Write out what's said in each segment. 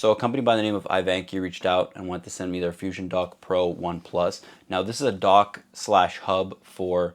So a company by the name of iVanky reached out and wanted to send me their FusionDock Pro 1 Plus. Now this is a dock slash hub for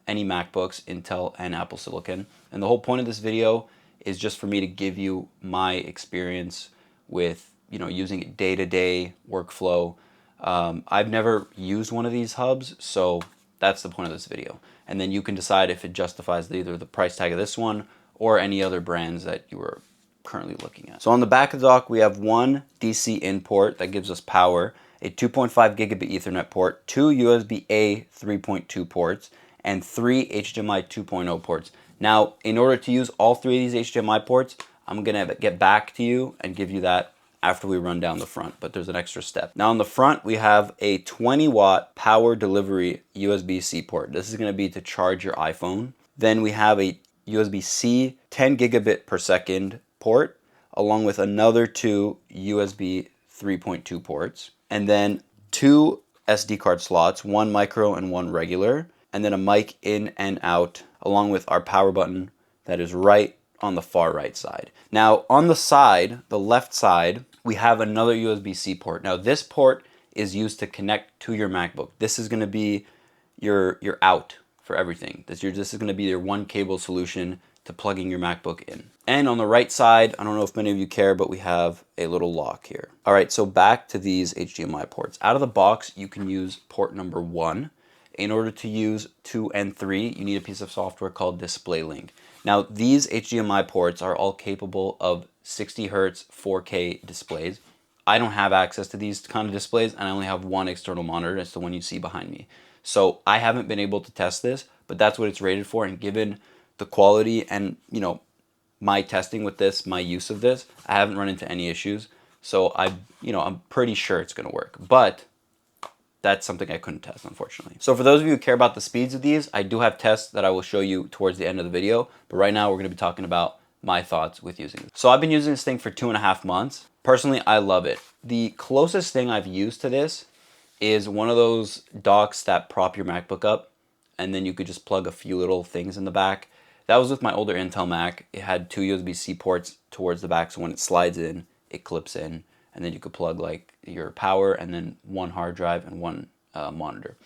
any MacBooks, Intel and Apple Silicon. And the whole point of this video is just for me to give you my experience with, using it day-to-day workflow. I've never used one of these hubs, so that's the point of this video. And then you can decide if it justifies either the price tag of this one or any other brands that you are currently looking at. So on the back of the dock, we have one DC in port that gives us power, a 2.5 gigabit Ethernet port, two USB-A 3.2 ports, and three HDMI 2.0 ports. Now, in order to use all three of these HDMI ports, I'm gonna get back to you and give you that after we run down the front, but there's an extra step. Now on the front, we have a 20 watt power delivery USB-C port. This is gonna be to charge your iPhone. Then we have a USB-C 10 gigabit per second port, along with another two USB 3.2 ports, and then two SD card slots, one micro and one regular, and then a mic in and out, along with our power button that is right on the far right side. Now on the side, the left side, we have another USB-C port. Now this port is used to connect to your MacBook. This is gonna be your out for everything. This is gonna be your one cable solution to plugging your MacBook in. And on the right side, I don't know if many of you care, but we have a little lock here. All right, so back to these HDMI ports. Out of the box, you can use port number 1. In order to use 2 and 3, you need a piece of software called DisplayLink. Now, these HDMI ports are all capable of 60 Hertz 4K displays. I don't have access to these kind of displays, and I only have one external monitor. It's the one you see behind me. So I haven't been able to test this, but that's what it's rated for. And given the quality and, my testing with this, my use of this, I haven't run into any issues. So I'm pretty sure it's gonna work, but that's something I couldn't test, unfortunately. So for those of you who care about the speeds of these, I do have tests that I will show you towards the end of the video, but right now we're gonna be talking about my thoughts with using it. So I've been using this thing for 2.5 months. Personally, I love it. The closest thing I've used to this is one of those docks that prop your MacBook up, and then you could just plug a few little things in the back. That was with my older Intel Mac. It had two USB-C ports towards the back, so when it slides in, it clips in, and then you could plug like your power and then one hard drive and one monitor.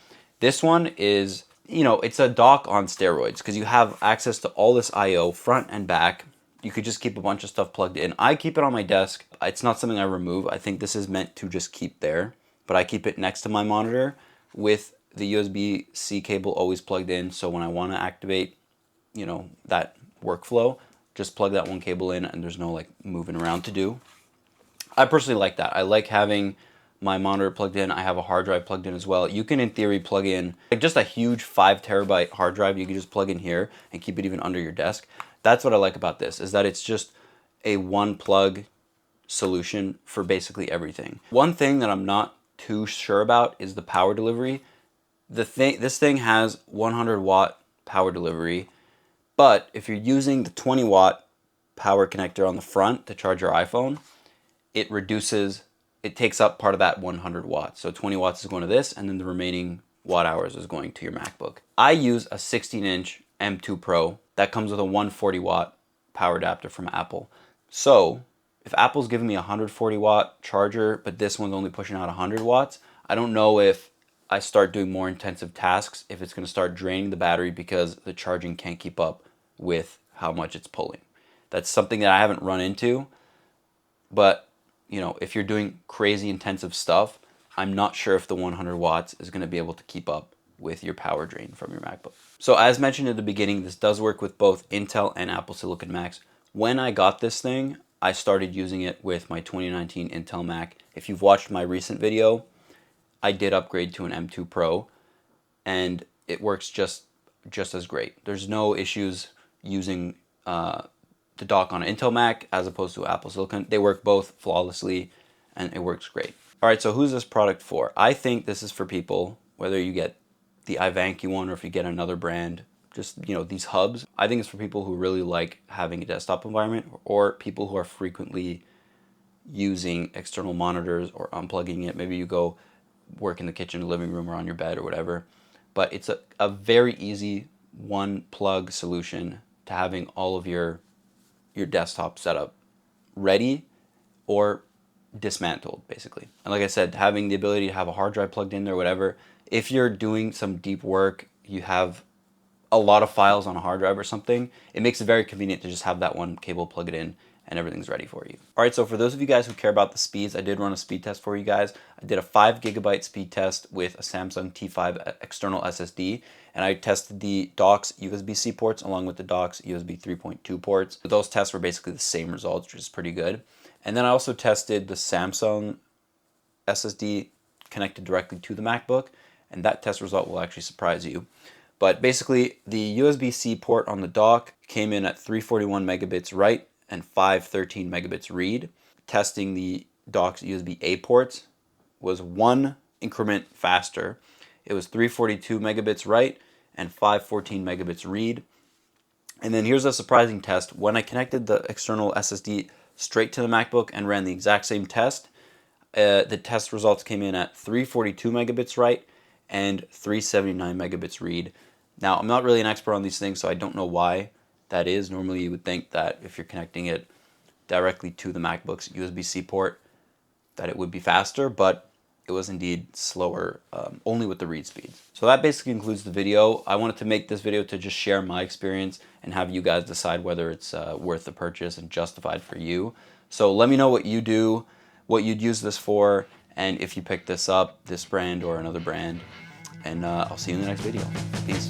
This one is, it's a dock on steroids because you have access to all this I/O front and back. You could just keep a bunch of stuff plugged in. I keep it on my desk. It's not something I remove. I think this is meant to just keep there, but I keep it next to my monitor with the USB-C cable always plugged in, so when I want to activate that workflow, just plug that one cable in and there's no like moving around to do. I personally like that. I like having my monitor plugged in. I have a hard drive plugged in as well. You can in theory plug in like just a huge 5 terabyte hard drive. You can just plug in here and keep it even under your desk. That's what I like about this, is that it's just a one plug solution for basically everything. One thing that I'm not too sure about is the power delivery. This thing has 100 watt power delivery. But if you're using the 20 watt power connector on the front to charge your iPhone, it takes up part of that 100 watts. So 20 watts is going to this, and then the remaining watt hours is going to your MacBook. I use a 16-inch M2 Pro that comes with a 140 watt power adapter from Apple. So if Apple's giving me a 140 watt charger, but this one's only pushing out 100 watts, I don't know if I start doing more intensive tasks, if it's going to start draining the battery because the charging can't keep up with how much it's pulling. That's something that I haven't run into, but if you're doing crazy intensive stuff, I'm not sure if the 100 watts is going to be able to keep up with your power drain from your MacBook. So as mentioned at the beginning, this does work with both Intel and Apple Silicon Macs. When I got this thing, I started using it with my 2019 Intel Mac. If you've watched my recent video, I did upgrade to an M2 Pro, and it works just as great. There's no issues using the dock on an Intel Mac as opposed to Apple Silicon. They work both flawlessly, and it works great. All right, so who's this product for? I think this is for people, whether you get the iVanky one or if you get another brand, just these hubs. I think it's for people who really like having a desktop environment, or people who are frequently using external monitors or unplugging it. Maybe you go work in the kitchen, living room, or on your bed or whatever. But it's a very easy one plug solution to having all of your desktop setup ready, or dismantled, basically. And like I said, having the ability to have a hard drive plugged in there or whatever, if you're doing some deep work, you have a lot of files on a hard drive or something, it makes it very convenient to just have that one cable, plug it in, and everything's ready for you. All right, so for those of you guys who care about the speeds, I did run a speed test for you guys. I did a 5 GB speed test with a Samsung T5 external SSD, and I tested the dock's USB-C ports along with the dock's USB 3.2 ports. Those tests were basically the same results, which is pretty good. And then I also tested the Samsung SSD connected directly to the MacBook, and that test result will actually surprise you. But basically, the USB-C port on the dock came in at 341 megabits write and 513 megabits read. Testing the dock's USB-A ports was one increment faster. It was 342 megabits write and 514 megabits read. And then here's a surprising test. When I connected the external SSD straight to the MacBook and ran the exact same test, the test results came in at 342 megabits write and 379 megabits read. Now, I'm not really an expert on these things, so I don't know why that is. Normally, you would think that if you're connecting it directly to the MacBook's USB-C port, that it would be faster, but it was indeed slower, only with the read speeds. So that basically concludes the video. I wanted to make this video to just share my experience and have you guys decide whether it's worth the purchase and justified for you. So let me know what you do, what you'd use this for, and if you pick this up, this brand or another brand. And I'll see you in the next video. Peace.